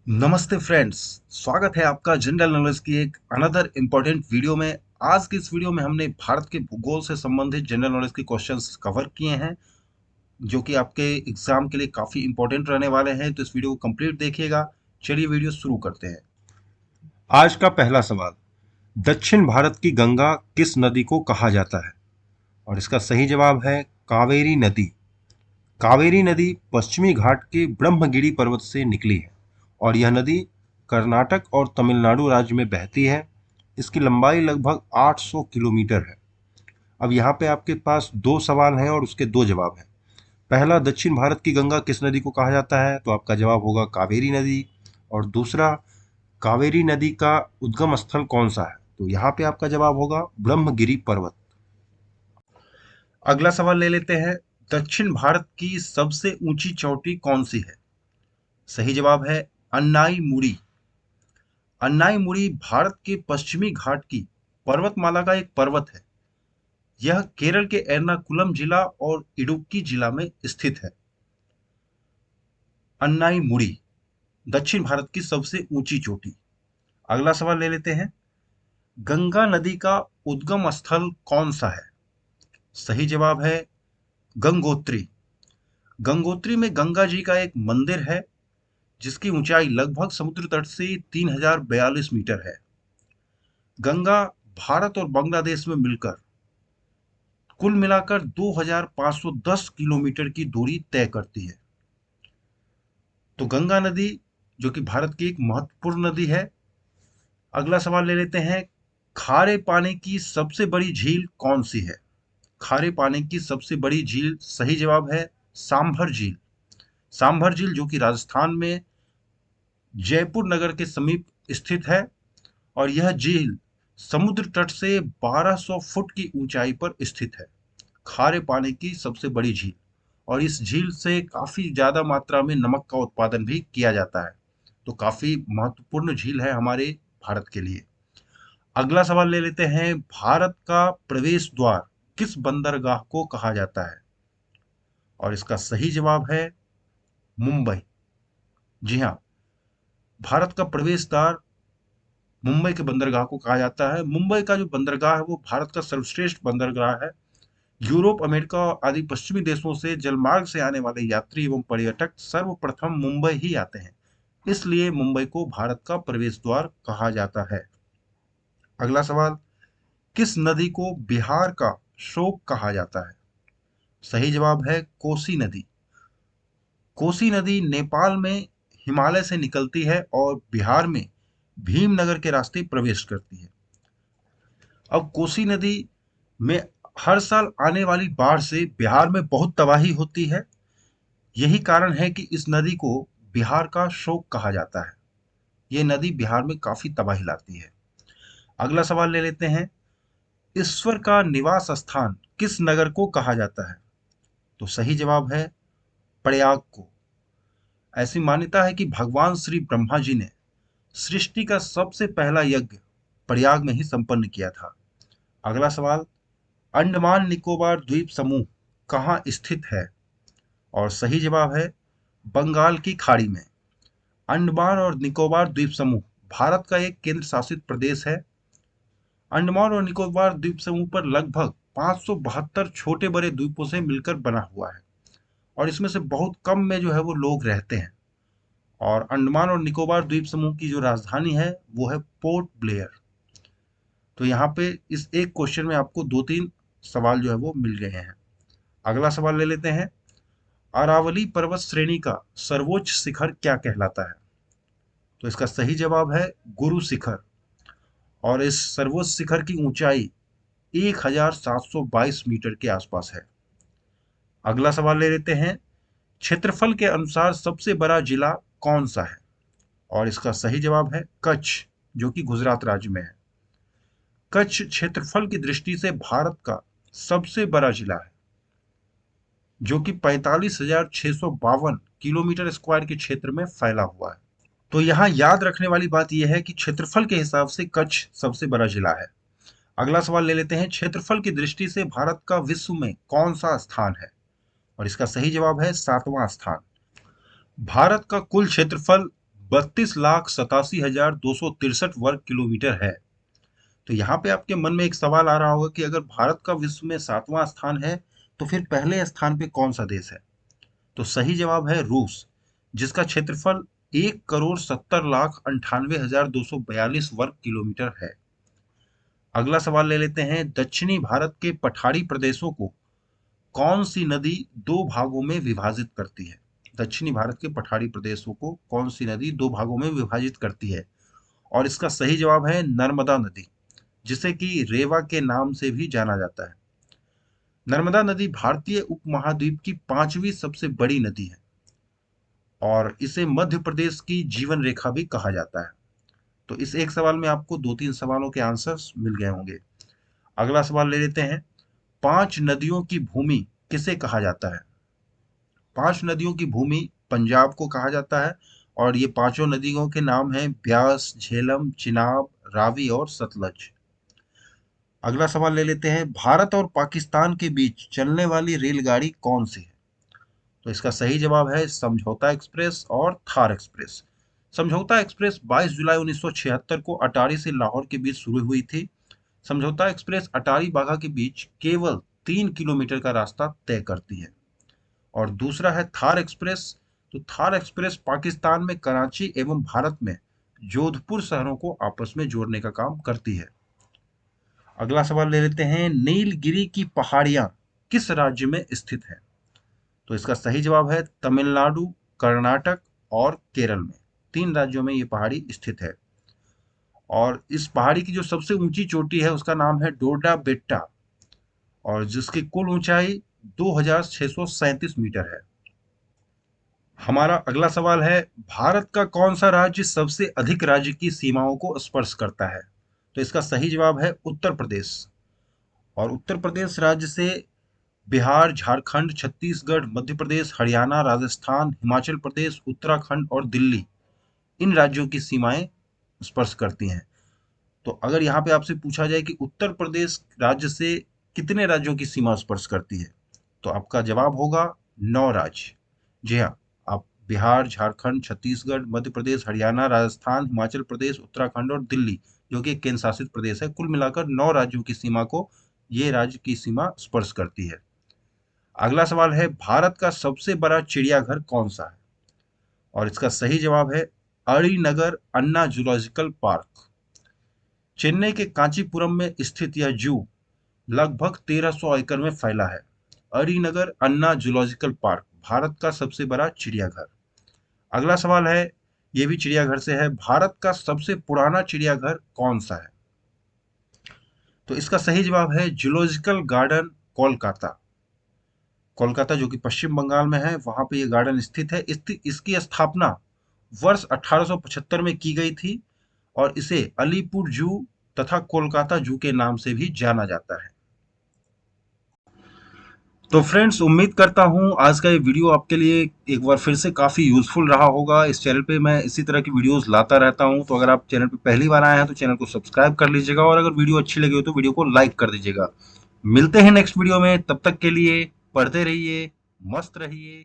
नमस्ते फ्रेंड्स। स्वागत है आपका जनरल नॉलेज की एक अनदर इम्पोर्टेंट वीडियो में। आज की इस वीडियो में हमने भारत के भूगोल से संबंधित जनरल नॉलेज के क्वेश्चंस कवर किए हैं जो कि आपके एग्जाम के लिए काफ़ी इंपॉर्टेंट रहने वाले हैं। तो इस वीडियो को कंप्लीट देखिएगा। चलिए वीडियो शुरू करते हैं। आज का पहला सवाल। दक्षिण भारत की गंगा किस नदी को कहा जाता है? और इसका सही जवाब है कावेरी नदी। कावेरी नदी पश्चिमी घाट के ब्रह्मगिरी पर्वत से निकली है और यह नदी कर्नाटक और तमिलनाडु राज्य में बहती है। इसकी लंबाई लगभग 800 किलोमीटर है। अब यहाँ पे आपके पास दो सवाल हैं और उसके दो जवाब हैं। पहला, दक्षिण भारत की गंगा किस नदी को कहा जाता है? तो आपका जवाब होगा कावेरी नदी। और दूसरा, कावेरी नदी का उद्गम स्थल कौन सा है? तो यहाँ पे आपका जवाब होगा ब्रह्मगिरी पर्वत। अगला सवाल ले लेते हैं। दक्षिण भारत की सबसे ऊंची चोटी कौन सी है? सही जवाब है अन्नाई मुड़ी। अन्नाई मुड़ी भारत के पश्चिमी घाट की पर्वतमाला का एक पर्वत है। यह केरल के एर्नाकुलम जिला और इडुक्की जिला में स्थित है। अन्नाई मुड़ी दक्षिण भारत की सबसे ऊंची चोटी। अगला सवाल ले लेते हैं। गंगा नदी का उद्गम स्थल कौन सा है? सही जवाब है गंगोत्री। गंगोत्री में गंगा जी का एक मंदिर है जिसकी ऊंचाई लगभग समुद्र तट से 3042 मीटर है। गंगा भारत और बांग्लादेश में मिलकर कुल मिलाकर 2510 किलोमीटर की दूरी तय करती है। तो गंगा नदी जो कि भारत की एक महत्वपूर्ण नदी है। अगला सवाल ले लेते हैं। खारे पानी की सबसे बड़ी झील कौन सी है? खारे पानी की सबसे बड़ी झील, सही जवाब है सांभर झील। सांभर झील जो कि राजस्थान में जयपुर नगर के समीप स्थित है और यह झील समुद्र तट से 1200 फुट की ऊंचाई पर स्थित है। खारे पानी की सबसे बड़ी झील और इस झील से काफी ज्यादा मात्रा में नमक का उत्पादन भी किया जाता है। तो काफी महत्वपूर्ण झील है हमारे भारत के लिए। अगला सवाल ले लेते हैं। भारत का प्रवेश द्वार किस बंदरगाह को कहा जाता है? और इसका सही जवाब है मुंबई। जी हाँ, भारत का प्रवेश द्वार मुंबई के बंदरगाह को कहा जाता है। मुंबई का जो बंदरगाह है वो भारत का सर्वश्रेष्ठ बंदरगाह है। यूरोप, अमेरिका आदि पश्चिमी देशों से जलमार्ग से आने वाले यात्री एवं पर्यटक सर्वप्रथम मुंबई ही आते हैं। इसलिए मुंबई को भारत का प्रवेश द्वार कहा जाता है। अगला सवाल। किस नदी को बिहार का शोक कहा जाता है? सही जवाब है कोसी नदी। कोसी नदी नेपाल में हिमालय से निकलती है और बिहार में भीमनगर के रास्ते प्रवेश करती है। अब कोसी नदी में हर साल आने वाली बाढ़ से बिहार में बहुत तबाही होती है। यही कारण है कि इस नदी को बिहार का शोक कहा जाता है। ये नदी बिहार में काफी तबाही लाती है। अगला सवाल ले लेते हैं। ईश्वर का निवास स्थान किस नगर को कहा जाता है? तो सही जवाब है प्रयाग को। ऐसी मान्यता है कि भगवान श्री ब्रह्मा जी ने सृष्टि का सबसे पहला यज्ञ प्रयाग में ही संपन्न किया था। अगला सवाल। अंडमान निकोबार द्वीप समूह कहाँ स्थित है? और सही जवाब है बंगाल की खाड़ी में। अंडमान और निकोबार द्वीप समूह भारत का एक केंद्र शासित प्रदेश है। अंडमान और निकोबार द्वीप समूह पर लगभग 572 छोटे बड़े द्वीपों से मिलकर बना हुआ है और इसमें से बहुत कम में जो है वो लोग रहते हैं। और अंडमान और निकोबार द्वीप समूह की जो राजधानी है वो है पोर्ट ब्लेयर। तो यहाँ पे इस एक क्वेश्चन में आपको दो तीन सवाल जो है वो मिल गए हैं। अगला सवाल ले लेते हैं। अरावली पर्वत श्रेणी का सर्वोच्च शिखर क्या कहलाता है? तो इसका सही जवाब है गुरु शिखर और इस सर्वोच्च शिखर की ऊंचाई 1722 मीटर के आसपास है। अगला सवाल ले लेते हैं। क्षेत्रफल के अनुसार सबसे बड़ा जिला कौन सा है? और इसका सही जवाब है कच्छ, जो कि गुजरात राज्य में है। कच्छ क्षेत्रफल की दृष्टि से भारत का सबसे बड़ा जिला है जो कि 45,652 किलोमीटर स्क्वायर के क्षेत्र में फैला हुआ है। तो यहाँ याद रखने वाली बात यह है कि क्षेत्रफल के हिसाब से कच्छ सबसे बड़ा जिला है। अगला सवाल ले लेते हैं। क्षेत्रफल की दृष्टि से भारत का विश्व में कौन सा स्थान है? और इसका सही जवाब है 7वां स्थान। भारत का कुल क्षेत्रफल 32,87,263 वर्ग किलोमीटर है। तो यहाँ पे आपके मन में एक सवाल आ रहा होगा कि अगर भारत का विश्व में 7वां स्थान है, तो फिर पहले स्थान पे कौन सा देश है? तो सही जवाब है रूस, जिसका क्षेत्रफल 1,70,98,242 वर्ग किलोमीटर है। अगला सवाल ले लेते हैं, दक्षिणी भारत के पठारी प्रदेशों को कौन सी नदी दो भागों में विभाजित करती है? दक्षिणी भारत के पठारी प्रदेशों को कौन सी नदी दो भागों में विभाजित करती है? और इसका सही जवाब है नर्मदा नदी, जिसे कि रेवा के नाम से भी जाना जाता है। नर्मदा नदी भारतीय उपमहाद्वीप की 5वीं सबसे बड़ी नदी है और इसे मध्य प्रदेश की जीवन रेखा भी कहा जाता है। तो इस एक सवाल में आपको 2-3 सवालों के आंसर्स मिल गए होंगे। अगला सवाल ले लेते हैं, 5 नदियों की भूमि किसे कहा जाता है? 5 नदियों की भूमि पंजाब को कहा जाता है और ये पांचों नदियों के नाम हैं ब्यास, झेलम, चिनाब, रावी और सतलज। अगला सवाल ले लेते हैं, भारत और पाकिस्तान के बीच चलने वाली रेलगाड़ी कौन सी है? तो इसका सही जवाब है समझौता एक्सप्रेस और थार एक्सप्रेस। समझौता एक्सप्रेस 22 जुलाई 1976 को अटारी से लाहौर के बीच शुरू हुई थी। समझौता एक्सप्रेस अटारी बाघा के बीच केवल 3 किलोमीटर का रास्ता तय करती है। और दूसरा है थार एक्सप्रेस। तो थार एक्सप्रेस पाकिस्तान में कराची एवं भारत में जोधपुर शहरों को आपस में जोड़ने का काम करती है। अगला सवाल ले लेते हैं, नीलगिरी की पहाड़ियां किस राज्य में स्थित है? तो इसका सही जवाब है तमिलनाडु, कर्नाटक और केरल में। 3 राज्यों में ये पहाड़ी स्थित है। और इस पहाड़ी की जो सबसे ऊंची चोटी है उसका नाम है डोडा बेट्टा और जिसकी कुल ऊंचाई 2,637 मीटर है। हमारा अगला सवाल है, भारत का कौन सा राज्य सबसे अधिक राज्य की सीमाओं को स्पर्श करता है? तो इसका सही जवाब है उत्तर प्रदेश। और उत्तर प्रदेश राज्य से बिहार, झारखंड, छत्तीसगढ़, मध्य प्रदेश, हरियाणा, राजस्थान, हिमाचल प्रदेश, उत्तराखंड और दिल्ली, इन राज्यों की सीमाएं स्पर्श करती हैं। तो अगर यहाँ पे आपसे पूछा जाए कि उत्तर प्रदेश राज्य से कितने राज्यों की सीमा स्पर्श करती है, तो आपका जवाब होगा 9 राज्य। जी हाँ, आप बिहार, झारखंड, छत्तीसगढ़, मध्य प्रदेश, हरियाणा, राजस्थान, हिमाचल प्रदेश, उत्तराखंड और दिल्ली, जो कि एक केंद्र शासित प्रदेश है, कुल मिलाकर 9 राज्यों की सीमा को ये राज्य की सीमा स्पर्श करती है। अगला सवाल है, भारत का सबसे बड़ा चिड़ियाघर कौन सा है? और इसका सही जवाब है अरीनगर अन्ना जूलॉजिकल पार्क। चेन्नई के कांचीपुरम में स्थित यह जू लगभग 1300 एकड़ में फैला है। अरीनगर अन्ना जूलॉजिकल पार्क भारत का सबसे बड़ा चिड़ियाघर। अगला सवाल है, यह भी चिड़ियाघर से है, भारत का सबसे पुराना चिड़ियाघर कौन सा है? तो इसका सही जवाब है जूलॉजिकल गार्डन कोलकाता। कोलकाता जो कि पश्चिम बंगाल में है, वहां पे ये गार्डन स्थित है। इसकी स्थापना वर्ष 1875 में की गई थी और इसे अलीपुर जू तथा कोलकाता जू के नाम से भी जाना जाता है। तो फ्रेंड्स, उम्मीद करता हूं आज का ये वीडियो आपके लिए एक बार फिर से काफ़ी यूजफुल रहा होगा। इस चैनल पे मैं इसी तरह की वीडियोस लाता रहता हूं, तो अगर आप चैनल पे पहली बार आए हैं तो चैनल को सब्सक्राइब कर लीजिएगा और अगर वीडियो अच्छी लगी हो तो वीडियो को लाइक कर दीजिएगा। मिलते हैं नेक्स्ट वीडियो में, तब तक के लिए पढ़ते रहिए, मस्त रहिए।